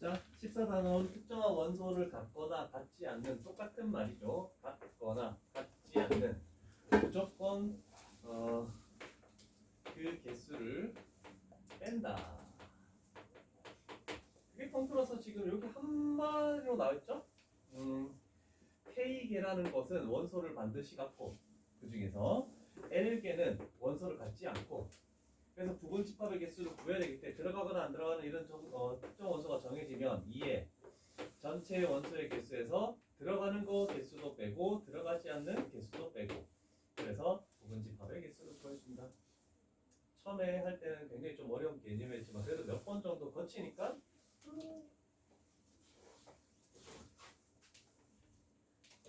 자, 14단원 특정한 원소를 갖거나 갖지 않는 똑같은 말이죠. 갖거나 갖지 않는 무조건 그 개수를 뺀다. 그게 통틀어서 지금 이렇게 한 마디로 나와있죠? K개라는 것은 원소를 반드시 갖고 그 중에서 L개는 원소를 갖지 않고 그래서 부분 집합의 개수를 구해야 되기 때문에 들어가거나 안 들어가는 이런 특정 원소가 정해지면 이에 전체 원소의 개수에서 들어가는 거 개수도 빼고 들어가지 않는 개수도 빼고 그래서 부분 집합의 개수를 구해줍니다. 처음에 할 때는 굉장히 좀 어려운 개념이었지만 그래도 몇 번 정도 거치니까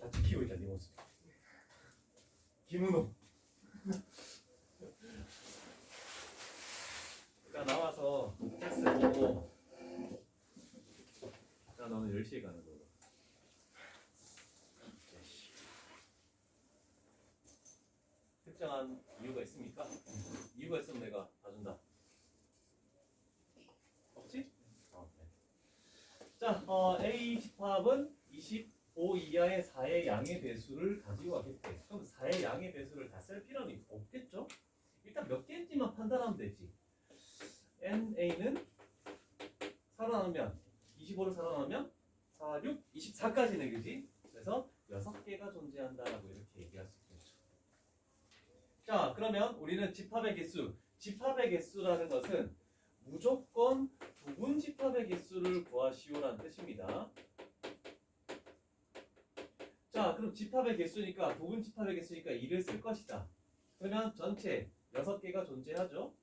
다 지키고 있다 네 모습. 김은호. 자 나와서 텍스트 보고 자 너는 10시에 가는 거고 특정한 이유가 있습니까? 이유가 있으면 내가 봐준다. 없지? 네. 자 A 집합은 25 이하의 4의 양의 배수를 가지고 가겠대. 그럼 4의 양의 배수를 다 쓸 필요는 없겠죠? 일단 몇 개인지만 판단하면 되지. NA는 살아나면 25를 살아나면 4, 6, 24까지네 그지? 그래서 6개가 존재한다라고 이렇게 얘기할 수 있겠죠. 자 그러면 우리는 집합의 개수 집합의 개수라는 것은 무조건 부분 집합의 개수를 구하시오라는 뜻입니다. 자 그럼 집합의 개수니까 부분 집합의 개수니까 2를 쓸 것이다. 그러면 전체 6개가 존재하죠.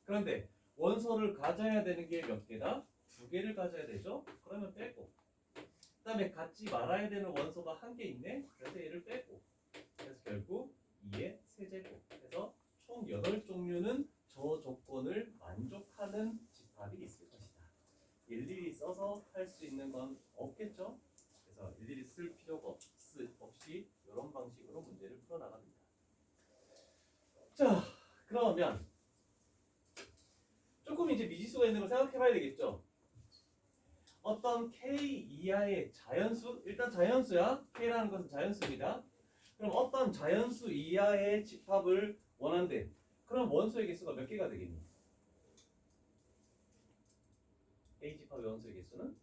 그런데 원소를 가져야 되는 게 몇 개다? 2개를 가져야 되죠. 그러면 빼고 그 다음에 갖지 말아야 되는 원소가 1개 있네. 그래서 얘를 빼고 그래서 결국 2의 세제곱 해서 총 8종류는 저 조건을 만족하는 집합이 있을 것이다. 일일이 써서 할 수 있는 건 없겠죠. 그래서 일일이 쓸 필요가 없이 이런 방식으로 문제를 풀어나갑니다. 자 그러면 조금 이제 미지수가 있는 걸 생각해 봐야 되겠죠. 어떤 K 이하의 자연수, 일단 자연수야. K라는 것은 자연수입니다. 그럼 어떤 자연수 이하의 집합을 원한대. 그럼 원소의 개수가 몇 개가 되겠니? A 집합의 원소의 개수는?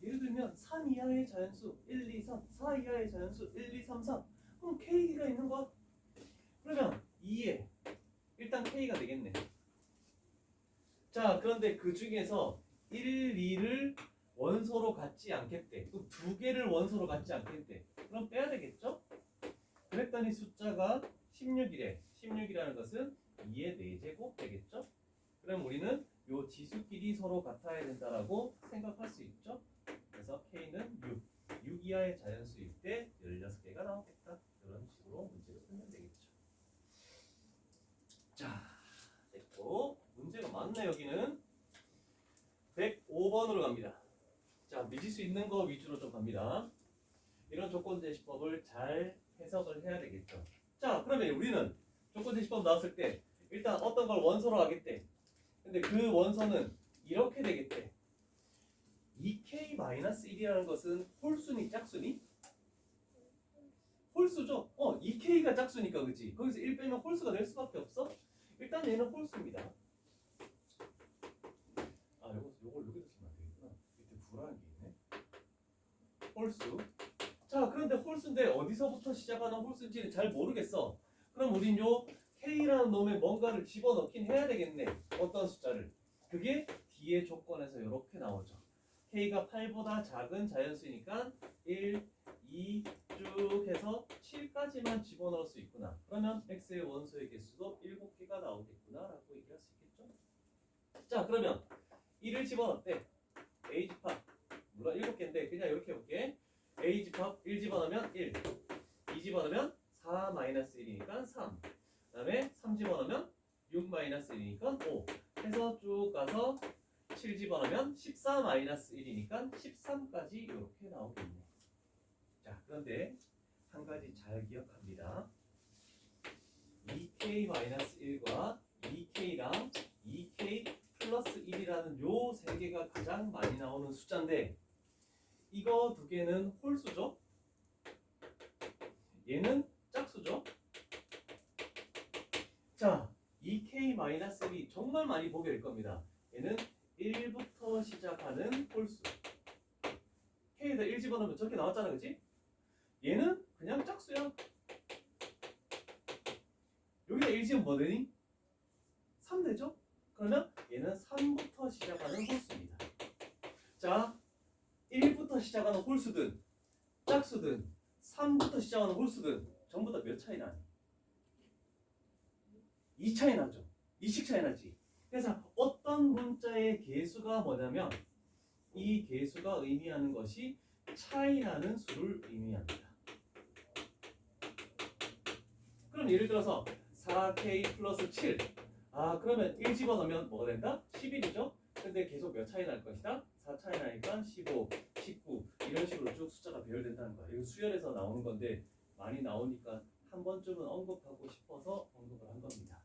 예를 들면 3 이하의 자연수 1, 2, 3, 4 이하의 자연수 1, 2, 3, 4 그럼 K가 있는 거야. 그러면 2에 일단 K가 되겠네. 자 그런데 그 중에서 1, 2를 원소로 갖지 않겠대. 또 2개를 원소로 갖지 않겠대. 그럼 빼야 되겠죠? 그랬더니 숫자가 16이래. 16이라는 것은 2의 4제곱 되겠죠? 그럼 우리는 요 지수끼리 서로 같아야 된다라고 생각할 수 있죠? 그래서 K는 6 이하의 자연수일 때 16개가 나오겠다. 이런 식으로 문제를 풀면 되겠죠. 자, 됐고 문제가 많네 여기는. 105번으로 갑니다. 자, 미지수 있는 거 위주로 좀 갑니다. 이런 조건제시법을 잘 해석을 해야 되겠죠. 자, 그러면 우리는 조건제시법 나왔을 때 일단 어떤 걸 원소로 하겠대. 근데 그 원소는 이렇게 되겠대. 2K-1이라는 것은 홀수니 짝수니? 홀수죠? 2K가 짝수니까 그치? 거기서 1 빼면 홀수가 될 수밖에 없어? 일단 얘는 홀수입니다. 아, 요걸 여기다 쓰면 안 되겠구나. 밑에 불안한 게 있네. 홀수. 자, 그런데 홀수인데 어디서부터 시작하는 홀수인지는 잘 모르겠어. 그럼 우린 요 K라는 놈에 뭔가를 집어넣긴 해야 되겠네. 어떤 숫자를. 그게 뒤의 조건에서 이렇게 나오죠. K가 8보다 작은 자연수니까 1, 2 쭉 해서 7까지만 집어넣을 수 있구나. 그러면 X의 원소의 개수도 7개가 나오겠구나 라고 얘기할 수 있겠죠. 자 그러면 1을 집어넣대. A 집합 물론 7개인데 그냥 이렇게 해볼게. A 집합 1 집어넣으면 1 2 집어넣으면 4-1이니까 3 그 다음에 3 집어넣으면 6-1이니까 5 해서 쭉 가서 7 집어넣으면 14-1이니까 13까지 이렇게 나오겠네. 자 그런데 한 가지 잘 기억합니다. 2K 2k-1과 2k랑 2k 플러스 1이라는 요 세 개가 가장 많이 나오는 숫자인데 이거 두 개는 홀수죠. 얘는 짝수죠. 자, 2k-1이 정말 많이 보게 될 겁니다. 얘는 1부터 시작하는 홀수. k에다 1 집어넣으면 저렇게 나왔잖아, 그치? 얘는 그냥 짝수야. 여기다 1 집으면 뭐 되니? 3 되죠? 그러면 얘는 3부터 시작하는 홀수입니다. 자, 1부터 시작하는 홀수든 짝수든 3부터 시작하는 홀수든 전부 다 몇 차이 나니? 2 차이 나죠. 2씩 차이 나지. 그래서 어떤 문자의 개수가 뭐냐면 이 개수가 의미하는 것이 차이 나는 수를 의미합니다. 그럼 예를 들어서 4k 플러스 7. 그러면 1 집어넣으면 뭐가 된다? 11이죠? 근데 계속 몇 차이 날 것이다? 4 차이 나니까 15, 19 이런 식으로 쭉 숫자가 배열된다는 거야. 이거 수열에서 나오는 건데 많이 나오니까 한 번쯤은 언급하고 싶어서 언급을 한 겁니다.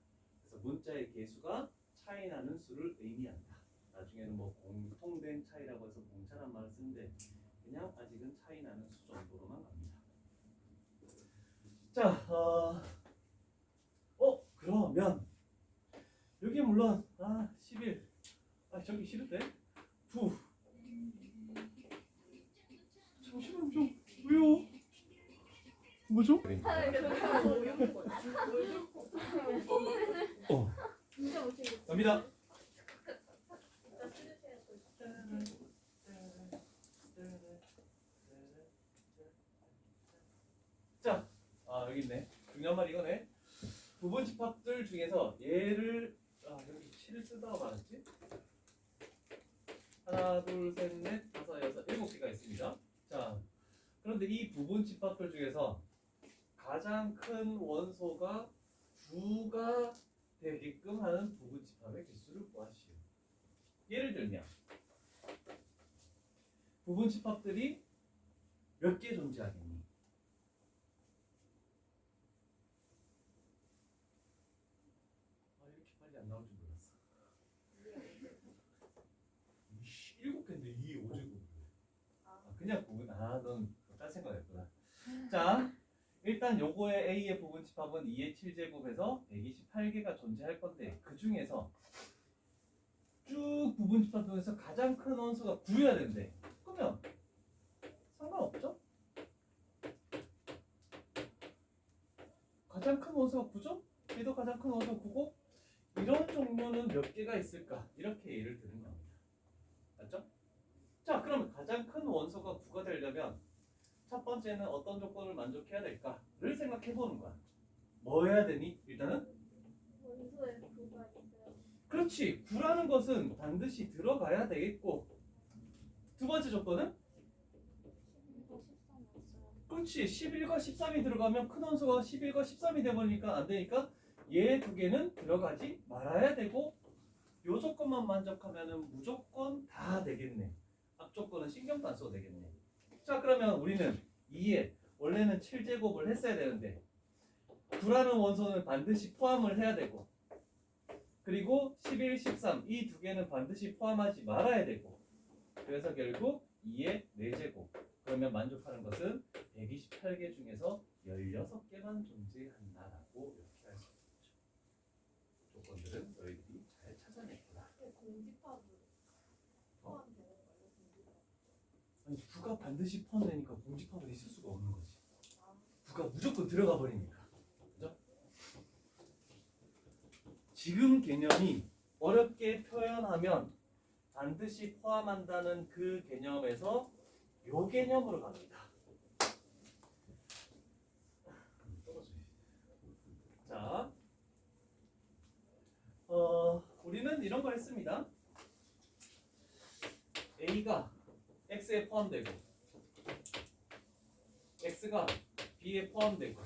그래서 문자의 개수가 차이 나는 수를 의미한다. 나중에는 뭐 공통된 차이라고 해서 공차란 말을 쓰는데 그냥 아직은 차이 나는 수 정도로만 갑니다. 자, 그러면 여기 물론 11 저기 싫은데 9 잠시만 좀 왜요? 뭐죠? 갑니다. 자, 여기 있네. 중요한 말 이거네. 부분 집합들 중에서 얘를 여기 7을 쓰다가 말았지? 하나, 둘, 셋, 넷, 다섯, 여섯, 7개가 있습니다. 자, 그런데 이 부분 집합들 중에서 가장 큰 원소가 9가 되게끔 하는 부분 집합의 개수를 구하시오. 예를 들면 부분 집합들이 몇 개 존재하겠니? 이렇게 빨리 안 나올 줄 몰랐어. 7개인데 2 5제곱. 그냥 부분. 넌 딴 생각했구나. 자, 일단 요거의 A의 부분 집합은 2의 7제곱에서 128개가 존재할 건데 그 중에서 쭉 부분 집합 중에서 가장 큰 원소가 9여야 된대. 그러면 상관없죠? 가장 큰 원소가 9죠? 얘도 가장 큰 원소가 9고 이런 종류는 몇 개가 있을까? 이렇게 예를 드는 겁니다. 맞죠? 자, 그럼 가장 큰 원소가 9가 되려면 첫 번째는 어떤 조건을 만족해야 될까를 생각해 보는 거야. 뭐 해야 되니? 일단은 원소에 9가 있어요. 그렇지. 9라는 것은 반드시 들어가야 되겠고 두 번째 조건은 11과 13 없어요. 그렇지. 11과 13이 들어가면 큰 원소가 11과 13이 되버리니까 안 되니까 얘 두 개는 들어가지 말아야 되고 요 조건만 만족하면은 무조건 다 되겠네. 앞 조건은 신경도 안 써도 되겠네. 자, 그러면 우리는 2에 원래는 7제곱을 했어야 되는데 9라는 원소는 반드시 포함을 해야 되고 그리고 11, 13 이 두 개는 반드시 포함하지 말아야 되고 그래서 결국 2의 4제곱 그러면 만족하는 것은 128개 중에서 16개만 존재한다라고 이렇게 할 수 있죠. 조건들은 너희들이 잘 찾아냈구나. 공집합으로 포함되는 걸로 공집합. 아니 9가 반드시 포함되니까 공집합은 있을 수가 없는 거지. 9가 무조건 들어가 버리니까. 그죠? 지금 개념이 어렵게 표현하면 반드시 포함한다는 그 개념에서 요 개념으로 갑니다. 자, 우리는 이런 걸 했습니다. A가 X에 포함되고 X가 B에 포함되고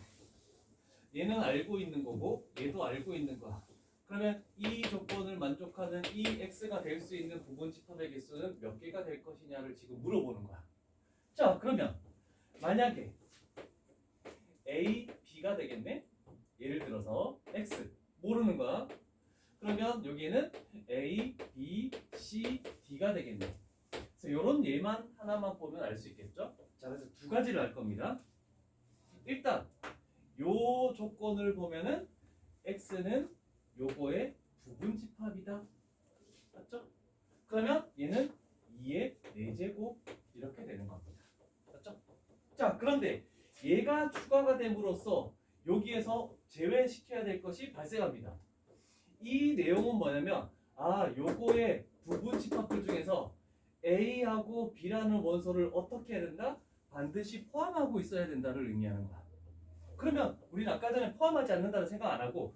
얘는 알고 있는 거고 얘도 알고 있는 거야. 그러면 이 조건을 만족하는 이 X가 될 수 있는 부분 집합의 개수는 몇 개가 될 것이냐를 지금 물어보는 거야. 자, 그러면 만약에 A, B가 되겠네? 예를 들어서 X 모르는 거야. 그러면 여기에는 A, B, C, D가 되겠네. 그래서 이런 예만 하나만 보면 알 수 있겠죠? 자, 그래서 두 가지를 알 겁니다. 일단 요 조건을 보면은 X는 요거의 부분집합이다. 맞죠? 그러면 얘는 2의 4제곱 이렇게 되는 겁니다. 맞죠? 자, 그런데 얘가 추가가 됨으로써 여기에서 제외시켜야 될 것이 발생합니다. 이 내용은 뭐냐면 요거의 부분집합들 중에서 A하고 B라는 원소를 어떻게 해야 된다? 반드시 포함하고 있어야 된다를 의미하는 거야. 그러면 우리는 아까 전에 포함하지 않는다는 생각 안 하고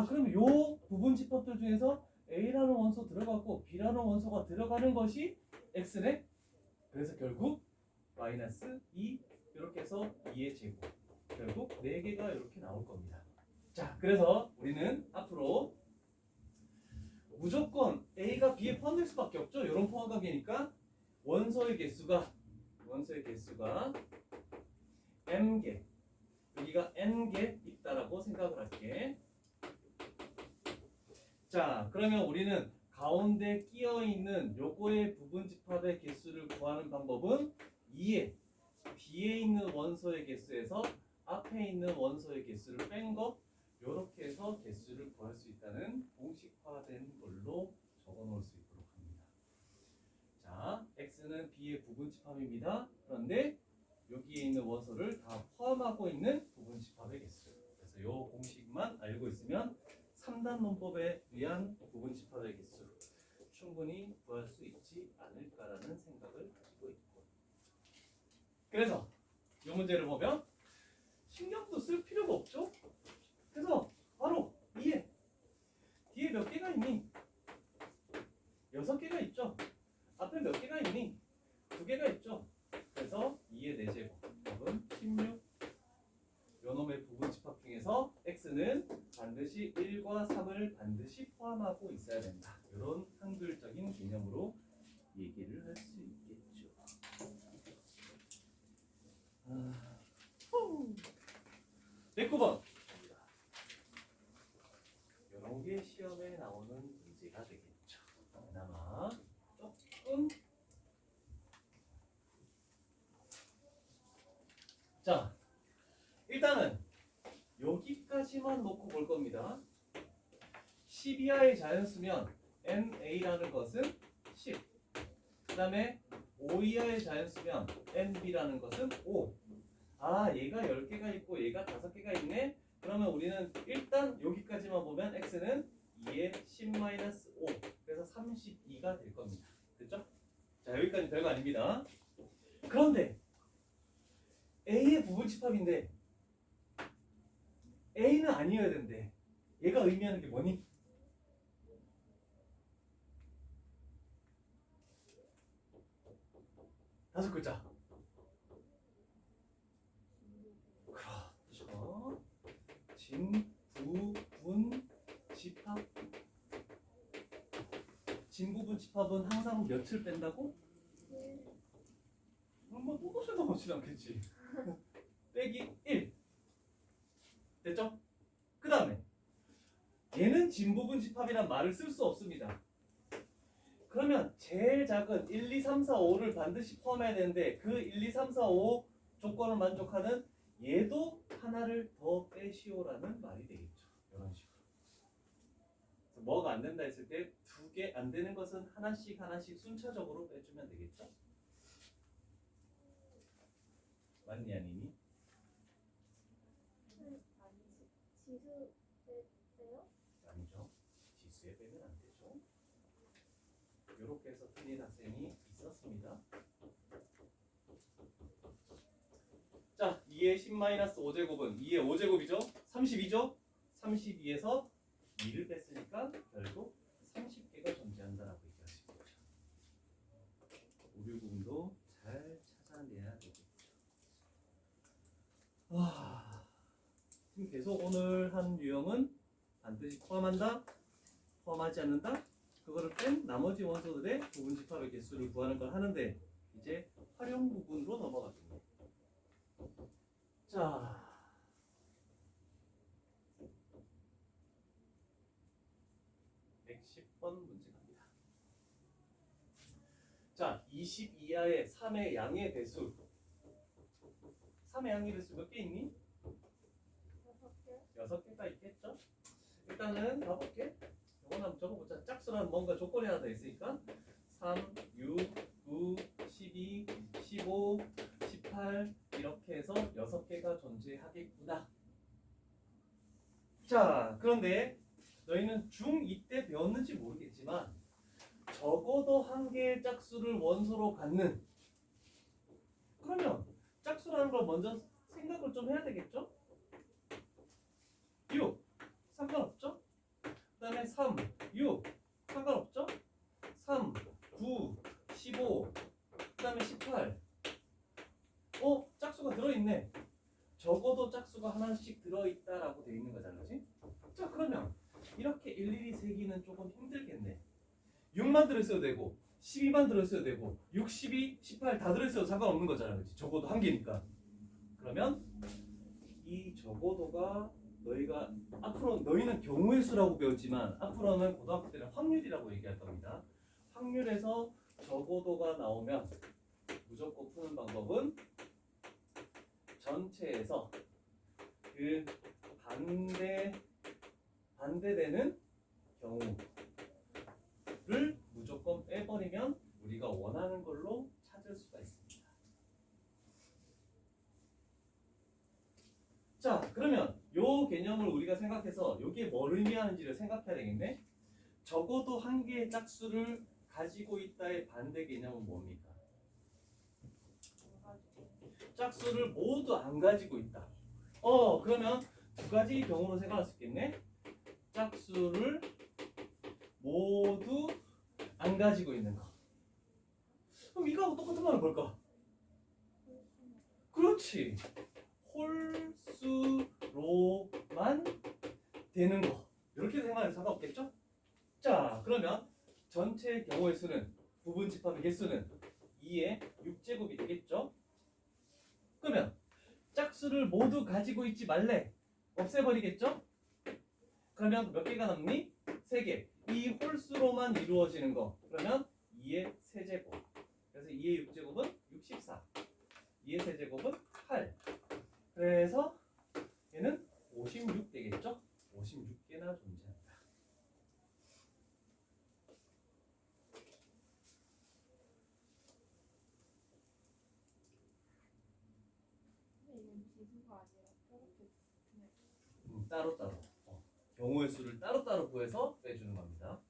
그럼 요 부분집합들 중에서 A라는 원소 들어가고 B라는 원소가 들어가는 것이 X네? 그래서 결국 마이너스 2 이렇게 해서 2의 제곱 결국 4개가 이렇게 나올 겁니다. 자, 그래서 우리는 앞으로 무조건 A가 B에 포함될 수밖에 없죠. 이런 포함 관계니까 원소의 개수가 m개 여기가 n개 있다라고 생각을 할게. 자, 그러면 우리는 가운데 끼어 있는 요거의 부분집합의 개수를 구하는 방법은 2의 뒤에 있는 원소의 개수에서 앞에 있는 원소의 개수를 뺀 거 요렇게 해서 개수를 구할 수 있다는 공식화된 걸로 적어 놓을 수 있도록 합니다. 자, x는 b의 부분집합입니다. 그런데 여기에 있는 원소를 다 포함하고 있는 부분집합의 개수. 그래서 요 공식만 알고 있으면 3단 문법에 의한 부분집합의 개수 충분히 구할 수 있지 않을까라는 생각을 가지고 있고. 그래서 이 문제를 보면 신경도 쓸 필요가 없죠. 그래서 바로 뒤에 몇 개가 있니? 6개가 있죠. 앞에 몇 개가 있니? 2개가 있죠. 그래서 2의 4제곱은 16. 요놈의 부분집합 중에서 x는 반드시 1과 3을 반드시 포함하고 있어야 된다. 이런 한글적인 개념으로 얘기를 할 수 있겠죠. 네, 9번. 이런 게 시험에 나오는 문제가 되겠죠. 그나마 조금. 자, 일단은 여기까지만 놓고 볼 겁니다. 10 이하의 자연수면 NA라는 것은 10. 그 다음에 5 이하의 자연수면 NB라는 것은 5. 얘가 10개가 있고 얘가 5개가 있네. 그러면 우리는 일단 여기까지만 보면 x는 2의 10-5 그래서 32가 될 겁니다. 됐죠? 자, 여기까지 별거 아닙니다. 그런데 A의 부분집합인데 A는 아니어야 되는데 얘가 의미하는 게 뭐니? 다섯 글자. 그렇죠. 진부분집합. 진부분집합은 항상 몇을 뺀다고? 뭐 똑같이 나오진 않겠지. 빼기 1. 됐죠? 그 다음에 얘는 진부분집합이란 말을 쓸 수 없습니다. 그러면 제일 작은 1, 2, 3, 4, 5를 반드시 포함해야 되는데 그 1, 2, 3, 4, 5 조건을 만족하는 얘도 하나를 더 빼시오라는 말이 되겠죠. 이런 식으로. 뭐가 안 된다 했을 때 2개 안 되는 것은 하나씩 순차적으로 빼주면 되겠죠. 맞니 아니니? 아니지. 지수 빼요? 아니죠. 지수에 빼면 안 되죠. 이렇게 해서 틀린 학생이 있었습니다. 자, 2의 10-5제곱은 2의 5제곱이죠? 32죠? 32에서 2를 뺐으니까 결국 30개가 존재한다라고 얘기할 수 있죠. 오류 부분도 잘 찾아내야 되겠죠. 지금 계속 오늘 한 유형은 반드시 포함한다, 포함하지 않는다, 그거를 뺀 나머지 원소들의 부분집합의 개수를 구하는 걸 하는데 이제 활용 부분으로 넘어가겠네요. 자, 110번 문제 갑니다. 자, 20 이하의 3의 양의 배수. 3의 양의 배수 몇 개 있니? 6개. 6개가 있겠죠? 일단은 가볼게. 이건 한번 적어보자. 짝수란 뭔가 조건이 하나 더 있으니까 3, 6, 9, 12, 15, 18 이렇게 해서 6개가 존재하겠구나. 자, 그런데 너희는 중2 때 배웠는지 모르겠지만 적어도 한 개의 짝수를 원소로 갖는, 그러면 짝수라는 걸 먼저 생각을 좀 해야 되겠죠? 6 상관없죠? 그 다음에 3, 6 상관없죠? 3, 9, 15 그 다음에 18 짝수가 들어있네. 적어도 짝수가 하나씩 들어있다라고 돼 있는 거잖아, 그렇지? 자, 그러면 이렇게 일일이 세기는 조금 힘들겠네. 6만 들어있어도 되고 12만 들어있어도 되고 6, 12, 18 다 들어있어도 상관없는 거잖아, 그렇지? 적어도 한 개니까. 그러면 이 적어도가 너희가 앞으로 너희는 경우의 수라고 배웠지만 앞으로는 고등학교 때는 확률이라고 얘기할 겁니다. 확률에서 적어도가 나오면 무조건 푸는 방법은 전체에서 그 반대되는 경우를 무조건 빼버리면 우리가 원하는 걸로 찾을 수가 있습니다. 자, 그러면 요 개념을 우리가 생각해서 여기에 뭘 의미하는지를 생각해야 되겠네. 적어도 한 개의 짝수를 가지고 있다의 반대 개념은 뭡니까? 짝수를 모두 안 가지고 있다. 그러면 두 가지 경우로 생각할 수 있겠네. 짝수를 모두 안 가지고 있는 거. 그럼 이거하고 똑같은 말은 뭘까? 그렇지. 홀수로만 되는 거. 이렇게 생각해도 상관없겠죠? 자, 그러면 전체 경우의 수는 부분 집합의 개수는 2의 6제곱이 되겠죠? 그러면 짝수를 모두 가지고 있지 말래. 없애버리겠죠? 그러면 몇 개가 남니? 3개. 이 홀수로만 이루어지는 거. 그러면 2의 세제곱. 그래서 2의 6제곱은 64. 2의 세제곱은 8. 그래서 얘는 56 되겠죠? 56개나 존재한다. 이건 지수가 아니라 저렇게 그냥 따로따로. 경우의 수를 따로따로 구해서 빼주는 겁니다.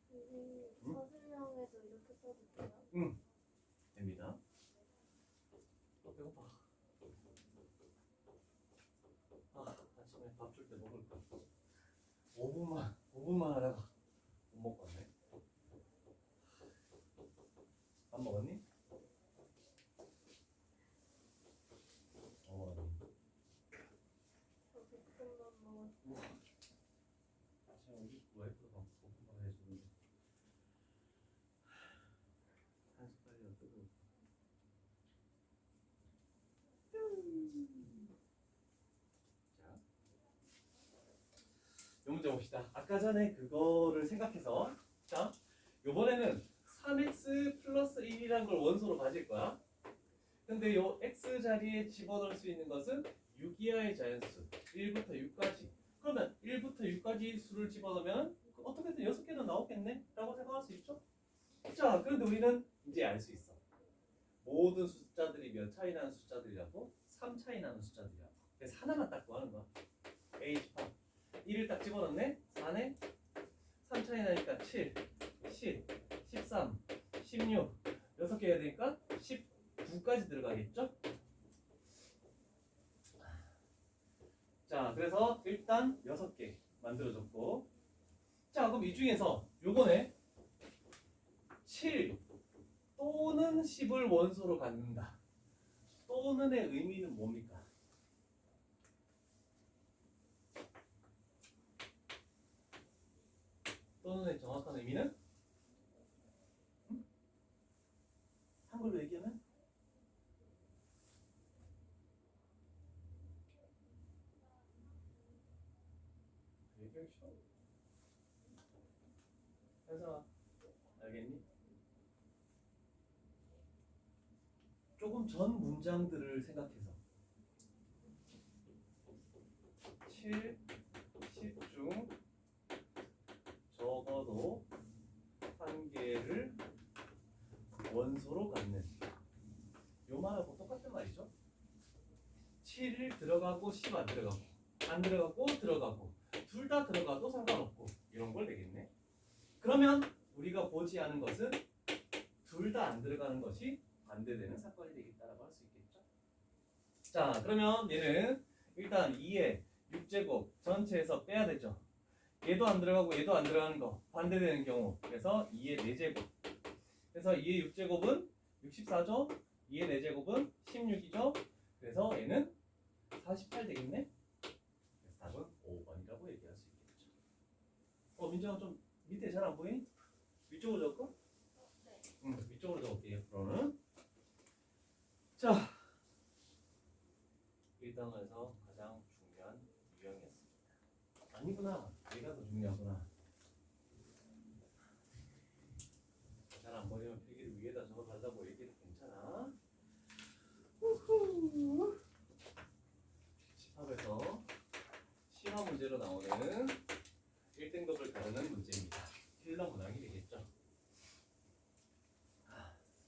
서술형에서 이렇게 써도 돼요? 됩니다. 배고파. 아침에 밥 줄 때 먹을 거. 5분만 하다가 못 먹겠네. 밥 먹었니? 저 볶음밥 먹었어요. 지금 우리 와이프가 볶음밥 해주는데 한 숟갈이라도 뜨거워. 자, 요 문제 봅시다. 아까 전에 그거를 생각해서 자, 요번에는 3x 플러스 1이라는 걸 원소로 가질 거야. 근데 요 x 자리에 집어넣을 수 있는 것은 6 이하의 자연수 1부터 6까지. 그러면 1부터 6까지 수를 집어넣으면 어떻게든 6개는 나오겠네? 라고 생각할 수 있죠? 자, 그런데 우리는 이제 알 수 있어. 모든 숫자들이 몇 차이 나는 숫자들이라고? 3 차이 나는 숫자들이라고. 그래서 하나만 딱 구하는 거야. H8 1을 딱 집어넣네? 4네? 3 차이 나니까 7, 10, 13, 16 6개 해야 되니까 19까지 들어가겠죠? 자, 그래서 일단 6개 만들어줬고, 자, 그럼 이 중에서 요번에 7 또는 10을 원소로 갖는다. 또는의 의미는 뭡니까? 또는의 정확한 의미는? 한글로 얘기하면? 얘기하기 싫어. 현성아, 알겠니? 조금 전 문장들을 생각해서 7, 10 중 적어도 한 개를 원소로 갖는 요 말하고 똑같은 말이죠. 7일 들어가고 10 안 들어가고 안 들어가고 들어가고 둘 다 들어가도 상관없고 이런 걸 되겠네. 그러면 우리가 보지 않은 것은 둘 다 안 들어가는 것이 반대되는 사건이 되겠다라고 할 수 있겠죠. 자, 그러면 얘는 일단 2의 6제곱 전체에서 빼야 되죠. 얘도 안 들어가고 얘도 안 들어가는 거 반대되는 경우. 그래서 2의 4제곱. 그래서 2의 6제곱은 64죠. 2의 4제곱은 16이죠. 그래서 얘는 48 되겠네. 그래서 답은 5번이라고 얘기할 수 있겠죠. 민정아 좀 밑에 잘 안 보이? 위쪽으로 적을까? 네. 위쪽으로 적을게요. 그러면 자, 1단원에서 가장 중요한 유형이었습니다. 아니구나. 얘가 더 중요하구나. 잘 안 보이면 필기를 위에다 적어달라고 얘기해도 괜찮아. 우후. 집합에서 시험 문제로 나오는 1등급을 다루는 문제입니다. 킬러 문항이 되겠죠.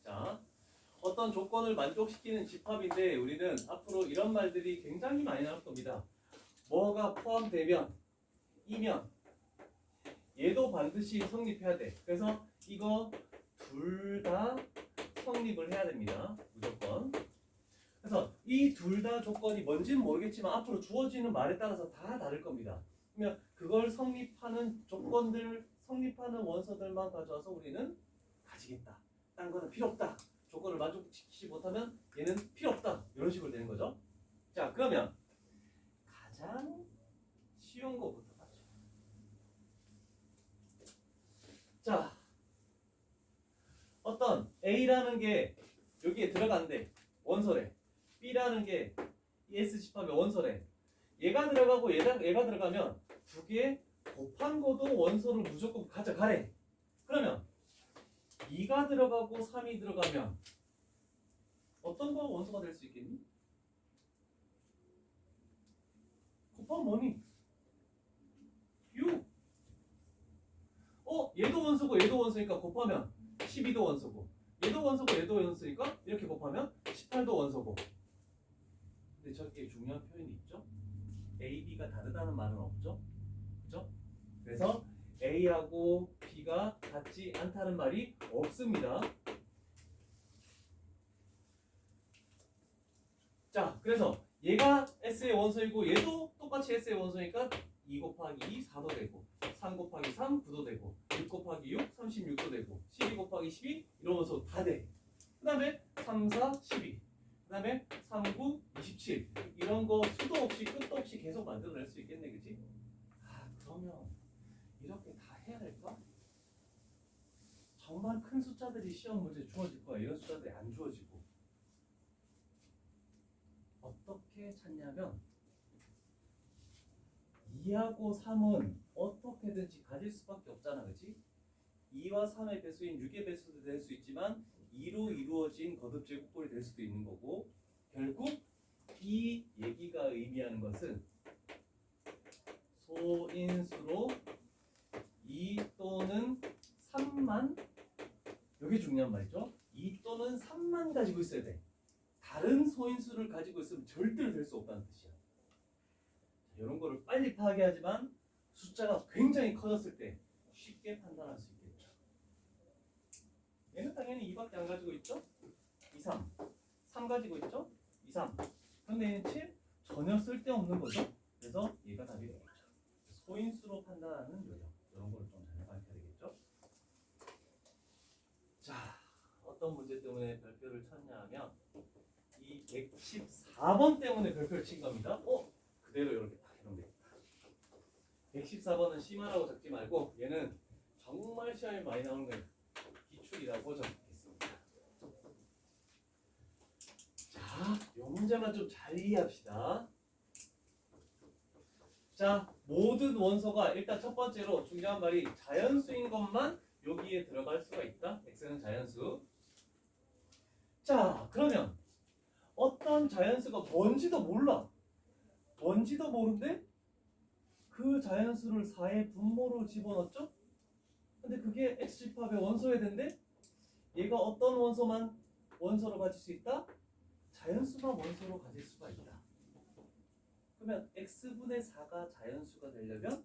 자, 어떤 조건을 만족시키는 집합인데 우리는 앞으로 이런 말들이 굉장히 많이 나올 겁니다. 뭐가 포함되면 이면 얘도 반드시 성립해야 돼. 그래서 이거 둘 다 성립을 해야 됩니다. 무조건. 그래서 이 둘 다 조건이 뭔지는 모르겠지만 앞으로 주어지는 말에 따라서 다 다를 겁니다. 그러면 그걸 성립하는 조건들, 성립하는 원소들만 가져와서 우리는 가지겠다. 딴 거는 필요 없다. 조건을 만족시키지 못하면 얘는 필요 없다. 이런 식으로 되는 거죠. 자, 그러면 가장 쉬운 거부터 가죠. 자, 어떤 A라는 게 여기에 들어간대. 원소래. B라는 게 ES 집합의 원소래. 얘가 들어가고 얘가 들어가면 두 개 곱한 거도 원소를 무조건 가져가래. 그러면 2가 들어가고 3이 들어가면 어떤 거 원소가 될 수 있겠니? 곱하면 뭐니? 6. 얘도 원소고 얘도 원소니까 곱하면 12도 원소고 얘도 원소고 얘도 원소니까 이렇게 곱하면 18도 원소고. 근데 저기에 중요한 표현이 있죠? A, B가 다르다는 말은 없죠? 그죠? 그래서 A하고 B가 같지 않다는 말이 없습니다. 자, 그래서 얘가 S의 원소이고 얘도 똑같이 S의 원소니까 2 곱하기 2, 4도 되고 3 곱하기 3, 9도 되고 6 곱하기 6, 36도 되고 12 곱하기 12 이러면서 다 돼. 그 다음에 3, 4, 12 그 다음에 3, 9, 27 이런 거 수도 없이 끝도 없이 계속 만들어낼 수 있겠네, 그치? 그러면 이렇게 다 해야 될까? 정말 큰 숫자들이 시험 문제 주어질 거야. 이런 숫자들이 안 주어지고. 어떻게 찾냐면 2하고 3은 어떻게든지 가질 수밖에 없잖아, 그치? 2와 3의 배수인 6의 배수도 될 수 있지만 2로 이루어진 거듭제곱꼴이 될 수도 있는 거고, 결국 이 얘기가 의미하는 것은 소인수로 2 또는 3만, 여기 중요한 말이죠. 2 또는 3만 가지고 있어야 돼. 다른 소인수를 가지고 있으면 절대로 될 수 없다는 뜻이야. 이런 거를 빨리 파악해야지만 숫자가 굉장히 커졌을 때 쉽게 판단할 수 있겠죠. 얘는 당연히 2밖에 안 가지고 있죠. 2, 3. 3 가지고 있죠. 2, 3. 근데 얘는 7? 전혀 쓸데없는 거죠. 그래서 얘가 답이 되겠죠. 소인수로 판단하는 요령. 이런 걸 좀 잘 밝혀야 되겠죠. 자, 어떤 문제 때문에 별표를 쳤냐 하면 이 114번 때문에 별표를 친 겁니다. 그대로 이렇게 딱 해놓으면 되겠다. 114번은 심하라고 적지 말고 얘는 정말 시험에 많이 나오는 거예요. 기출이라고 적겠습니다. 자, 이 문제만 좀 잘 이해합시다. 자, 모든 원소가 일단 첫 번째로 중요한 말이 자연수인 것만 여기에 들어갈 수가 있다. x는 자연수. 자, 그러면 어떤 자연수가 뭔지도 몰라. 뭔지도 모르는데 그 자연수를 4의 분모로 집어넣었죠? 근데 그게 x집합의 원소여야 되는데 얘가 어떤 원소만 원소로 가질 수 있다? 자연수만 원소로 가질 수가 있다. 그러면 x분의 4가 자연수가 되려면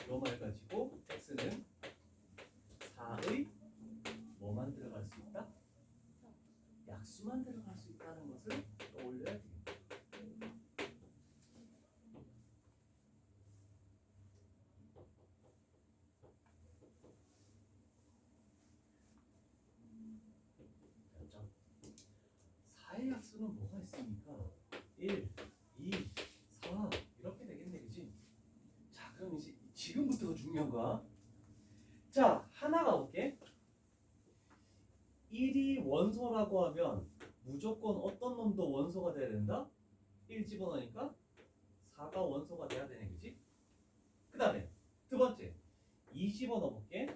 요 말 가지고 x는 4의 뭐만 들어갈 수 있다? 약수만 들어갈 수 있다는 것을 떠올려야 됩니다. 자, 4의 약수는 뭐가 있습니까? 1, 2, 4 이렇게 되겠네, 그지? 자, 그럼 이제 지금부터가 중요한 거야. 자, 하나 가볼게. 1이 원소라고 하면 무조건 어떤 놈도 원소가 돼야 된다? 1 집어넣으니까 4가 원소가 돼야 되네, 그지? 그 다음에 두 번째 2 집어넣어볼게.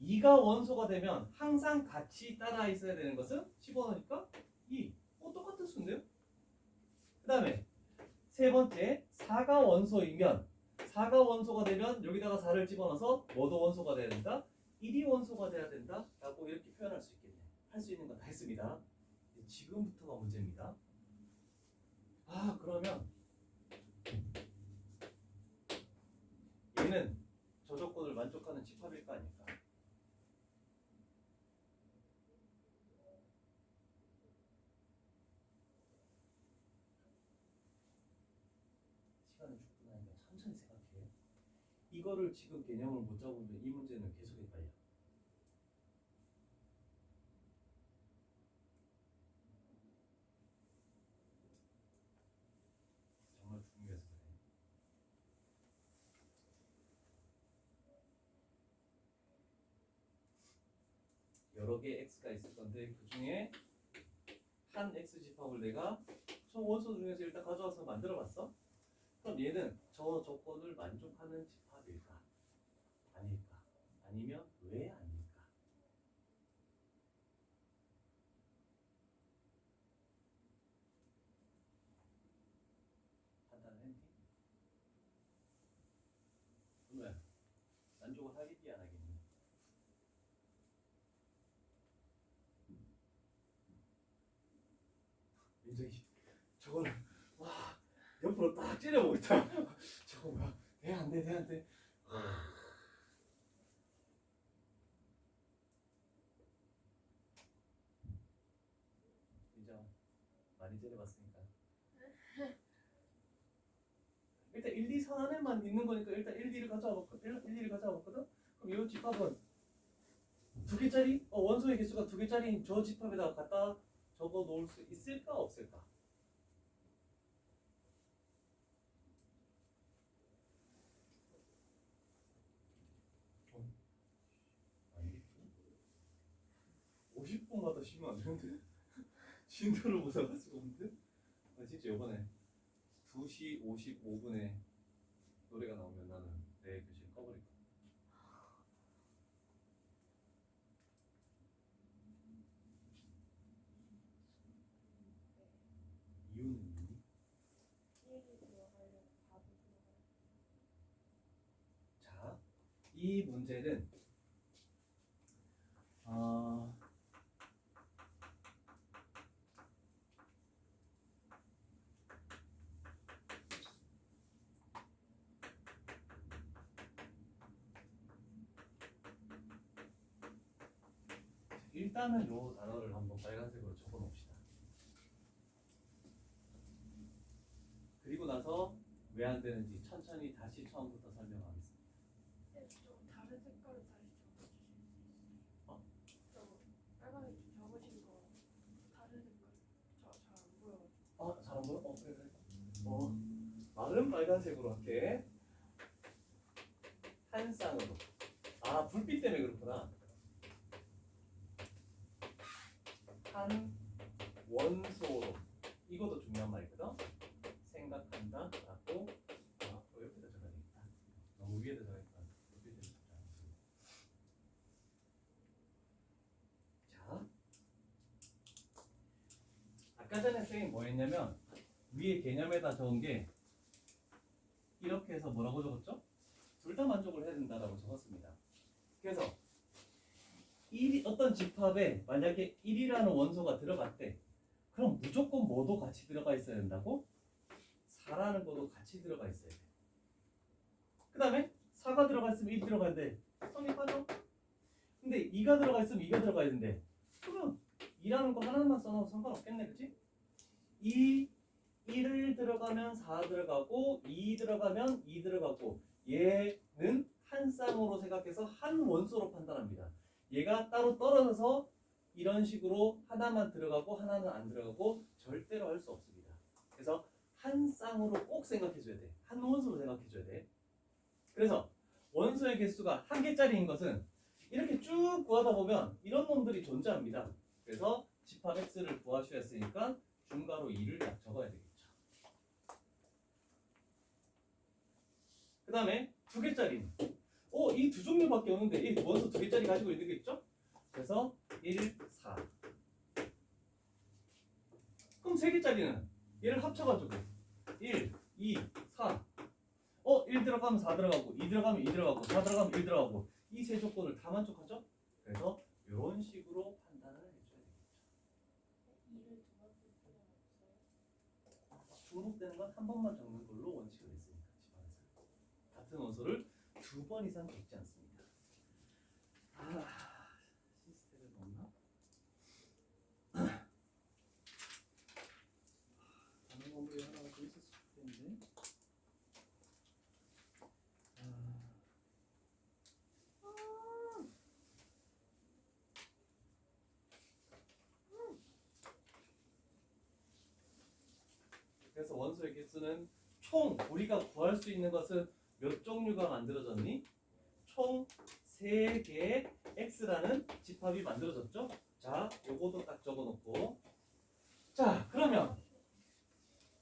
2가 원소가 되면 항상 같이 따라 있어야 되는 것은 집어넣으니까 2. 똑같은 수인데요? 그 다음에 세 번째 4가 원소이면 4가 원소가 되면 여기다가 4를 집어넣어서 뭐도 원소가 돼야 된다? 1이 원소가 돼야 된다 라고 이렇게 표현할 수 있겠네. 할 수 있는 건 다 했습니다. 지금부터가 문제입니다. 아, 그러면 얘는 저 조건을 만족하는 집합일까 아닐까? 시간을 충분하니까 천천히 생각해. 이거를 지금 개념을 못 잡으면 이 문제는 계속 헷갈려. 정말 중요해서 그래. 여러 개의 x가 있을 건데 그 중에 한 x 집합을 내가 저 원소 중에서 일단 가져와서 만들어봤어. 그럼 얘는 저 조건을 만족하는 집합일까? 아닐까? 아니면 왜 아닐까? 판단을 했니? 왜? 만족을 하겠니 안 하겠니? 민정이 저거를 와 옆으로 딱 찌려보고 있다. 저거 뭐야? 돼 안 돼? 돼 안 돼? 민정 많이 찌려봤으니까 일단 1, 2, 4 안에만 있는 거니까 일단 1, 2를 가져와 1, 2를 가져와 봤거든? 그럼 이 집합은 두 개짜리? 원소의 개수가 두 개짜리인 저 집합에다가 갖다 적어 놓을 수 있을까 없을까? 아니겠지? 50분마다 쉬면 안 되는데? 쉰도를 못 나갈 수가 없는데? 아, 진짜 이번에 2시 55분에 노래가 나오면 나는 내 교실 꺼버릴 거야. 이유는 1이 들어가려면 4도 들어가요. 자, 이 문제는 일단은 요 단어를 한번 빨간색으로 적어 놓읍시다. 그리고 나서 왜 안 되는지 천천히 다시 처음부터 설명하겠습니다. 좀 다른 색깔을 다시 적어주실 수 있어요? 어? 저거 빨간색 적으신 거 다른 색깔 잘 안 보여가지고. 아, 잘 안 보여? 그래 그래. 말은 빨간색으로 할게. 한 쌍으로. 아, 불빛 때문에 그렇구나. 한 원소로. 이것도 중요한 말이거든. 생각한다라고 여기다 적어야 되겠다. 너무 위에다 적으니까 여기다 적자. 자, 아까 전에 쌤이 뭐 했냐면 위에 개념에다 적은 게 이렇게 해서 뭐라고 적었죠? 둘 다 만족을 해야 된다라고 적었습니다. 그래서 어떤 집합에 만약에 1이라는 원소가 들어갔대. 그럼 무조건 뭐도 같이 들어가 있어야 된다고? 4라는 것도 같이 들어가 있어야 돼. 그 다음에 4가 들어가 있으면 1 들어가야 돼. 성립하죠? 근데 2가 들어가 있으면 2가 들어가야 된대. 그러면 2라는 거 하나만 써놔도 상관없겠네, 그치? 1을 들어가면 4 들어가고 2 들어가면 2 들어가고 얘는 한 쌍으로 생각해서 한 원소로 판단합니다. 얘가 따로 떨어져서 이런 식으로 하나만 들어가고 하나는 안 들어가고 절대로 할 수 없습니다. 그래서 한 쌍으로 꼭 생각해줘야 돼. 한 원소로 생각해줘야 돼. 그래서 원소의 개수가 한 개짜리인 것은 이렇게 쭉 구하다 보면 이런 놈들이 존재합니다. 그래서 집합 X를 구하셔야 했으니까 중괄호 2를 딱 적어야 되겠죠. 그 다음에 두 개짜리는 이 두 종류밖에 없는데 이 원소 두 개짜리 가지고 있는 게 있죠? 그래서 1, 4. 그럼 세 개짜리는 얘를 합쳐가지고 1, 2, 4. 1 들어가면 4 들어가고 2 들어가면 2 들어가고 4 들어가면 1 들어가고 이 세 조건을 다 만족하죠? 그래서 이런 식으로 판단을 해줘야 되겠죠. 중복되는 건 한 번만 적는 걸로 원칙을 냈으니까 집안에서 같은 원소를 두 번 이상 적지 않습니다. 시스템을 넣나? 다른 건물이 하나가 더 있었을 텐데. 그래서 원소의 개수는 총 우리가 구할 수 있는 것은 몇 종류가 만들어졌니? 총 3개의 X라는 집합이 만들어졌죠? 자, 요거도 딱 적어놓고. 자, 그러면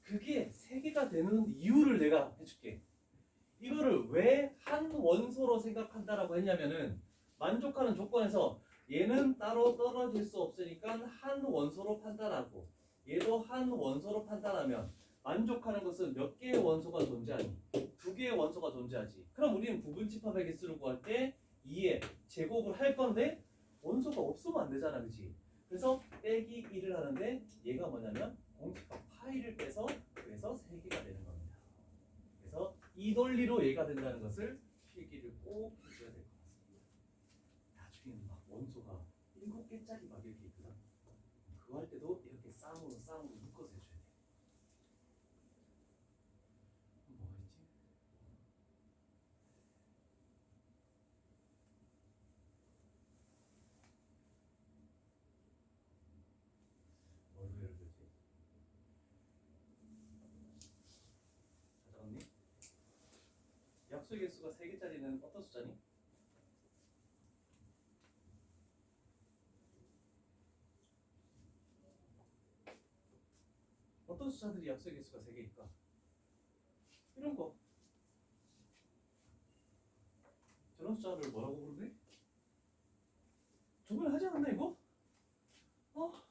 그게 3개가 되는 이유를 내가 해줄게. 이거를 왜 한 원소로 생각한다라고 했냐면은 만족하는 조건에서 얘는 따로 떨어질 수 없으니까 한 원소로 판단하고 얘도 한 원소로 판단하면 만족하는 것은 몇 개의 원소가 존재하니? 2개의 원소가 존재하지. 그럼 우리는 부분 집합의 개수를 구할 때 2의 제곱을 할 건데 원소가 없으면 안 되잖아, 그치? 그래서 빼기 1을 하는데 얘가 뭐냐면 공집합 파이를 빼서 그래서 3개가 되는 겁니다. 그래서 이 논리로 얘가 된다는 것을 필기를 꼭 해줘야 될 것 같습니다. 나중에는 막 원소가 7개짜리 막 이렇게 있거든. 그거 할 때도 이렇게 쌍으로 묶어서 해줘야 돼. 뭐가 있지? 뭘로 예를 들지? 찾아봤니? 약수의 개수가 3개짜리는 어떤 숫자니? 어떤 숫자들이 약수의 개수가 3개일까? 이런 거. 저런 숫자를 뭐라고 부르네? 저번에 하지 않았나 이거? 이거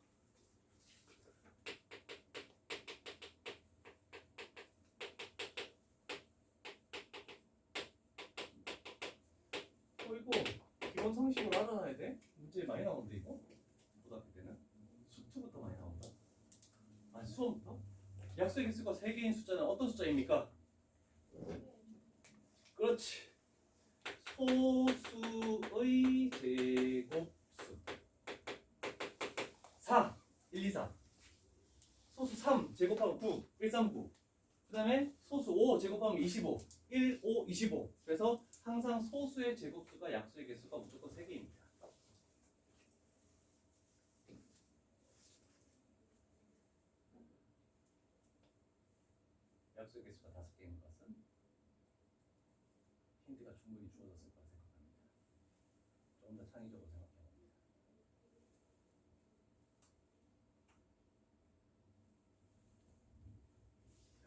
기본 상식으로 알아놔야 돼. 문제 많이 나오는데 이거? 고등학교 때는 수투부터 많이 나온다. 아니 수험부터? 약수의 개수가 3개인 숫자는 어떤 숫자입니까? 그렇지. 소수의 제곱수 4, 1, 2, 4. 소수 3 제곱하면 9, 1, 3, 9. 그 다음에 소수 5 제곱하면 25, 1, 5, 25. 그래서 항상 소수의 제곱수가 약수의 개수가 무조건 3개입니다. 약수의 개수가 5개인 것은 힌트가 충분히 주어졌을 거라 생각합니다. 조금 더 창의적으로 생각해 봅니다.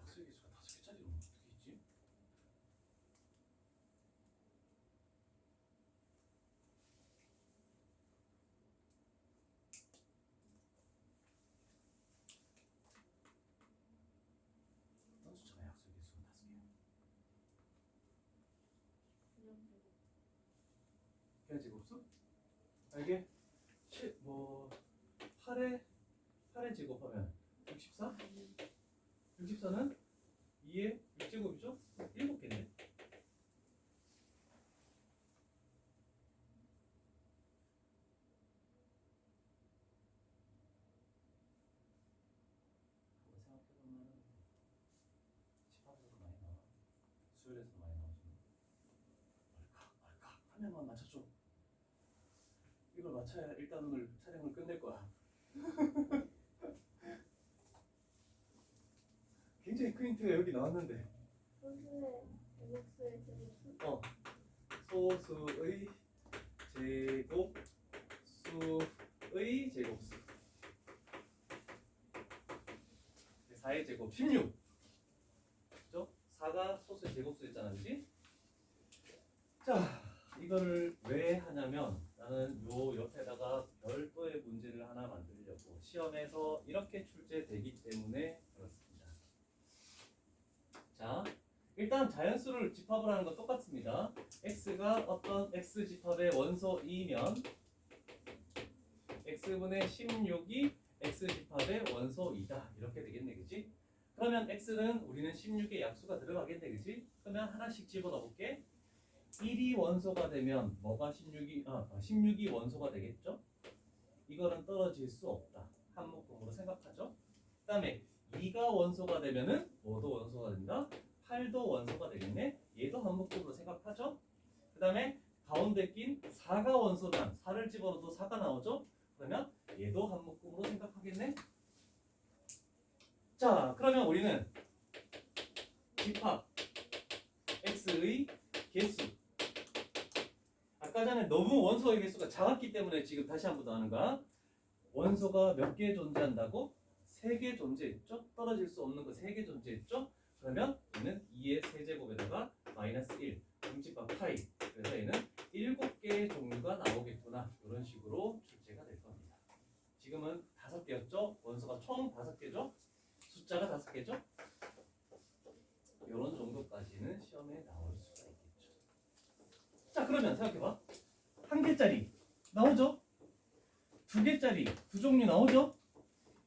약수의 개수가 해야 제곱수? 이게 8의 제곱하면 64? 64는 2의 6제곱이죠? 7개네. 한번 생각해보면 집합에서도 많이 나와. 수열에서도 많이 나오지. 말까 하나만 맞춰줘. 이걸 맞춰야 일단 오늘 촬영을 끝낼 거야. 굉장히 큰 힌트가 여기 나왔는데. 소수의 제곱수의 제곱수. 소수의 제곱수의 제곱수. 4의 제곱 16. 그죠? 4가 소수의 제곱수였잖아, 그지? 자, 이거를 왜 하냐면 나는 요 옆에다가 별도의 문제를 하나 만들려고 시험에서 이렇게 출제되기 때문에 그렇습니다. 자, 일단 자연수를 집합을 하는 건 똑같습니다. x가 어떤 x 집합의 원소이면 x분의 16이 x 집합의 원소이다. 이렇게 되겠네, 그치? 그러면 x는 우리는 16의 약수가 들어가겠네, 그치? 그러면 하나씩 집어넣어 볼게. 1이 원소가 되면 뭐가 16이 원소가 되겠죠? 이거는 떨어질 수 없다. 한 묶음으로 생각하죠. 그 다음에 2가 원소가 되면은 뭐도 원소가 된다? 8도 원소가 되겠네. 얘도 한 묶음으로 생각하죠. 그 다음에 가운데 낀 4가 원소면 4를 집어넣어도 4가 나오죠. 그러면 얘도 한 묶음으로 생각하겠네. 자, 그러면 우리는 집합 x의 개수, 아까 전에 너무 원소의 개수가 작았기 때문에 지금 다시 한 번 더 하는 거야. 원소가 몇 개 존재한다고? 3개 존재했죠? 떨어질 수 없는 거 3개 존재했죠? 그러면 얘는 2의 세제곱에다가 마이너스 1, 중집합 파이. 그래서 얘는 7개의 종류가 나오겠구나. 이런 식으로 출제가 될 겁니다. 지금은 5개였죠? 원소가 총 5개죠? 숫자가 5개죠? 이런 정도까지는 시험에 나올 수가 있겠죠. 자, 그러면 생각해봐. 1개짜리 나오죠? 2개짜리 2종류 나오죠?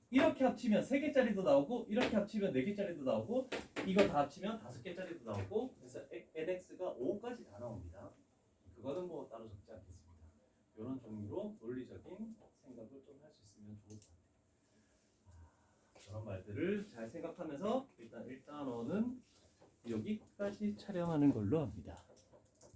이렇게 합치면 3개짜리도 나오고, 이렇게 합치면 4개짜리도 나오고, 이거 다 합치면 5개짜리도 나오고, 그래서 nx가 5까지 다 나옵니다. 그거는 뭐 따로 적지 않겠습니다. 이런 종류로 논리적인 생각을 좀 할 수 있으면 좋을 것 같아요. 그런 말들을 잘 생각하면서 일단어는 여기까지 촬영하는 걸로 합니다.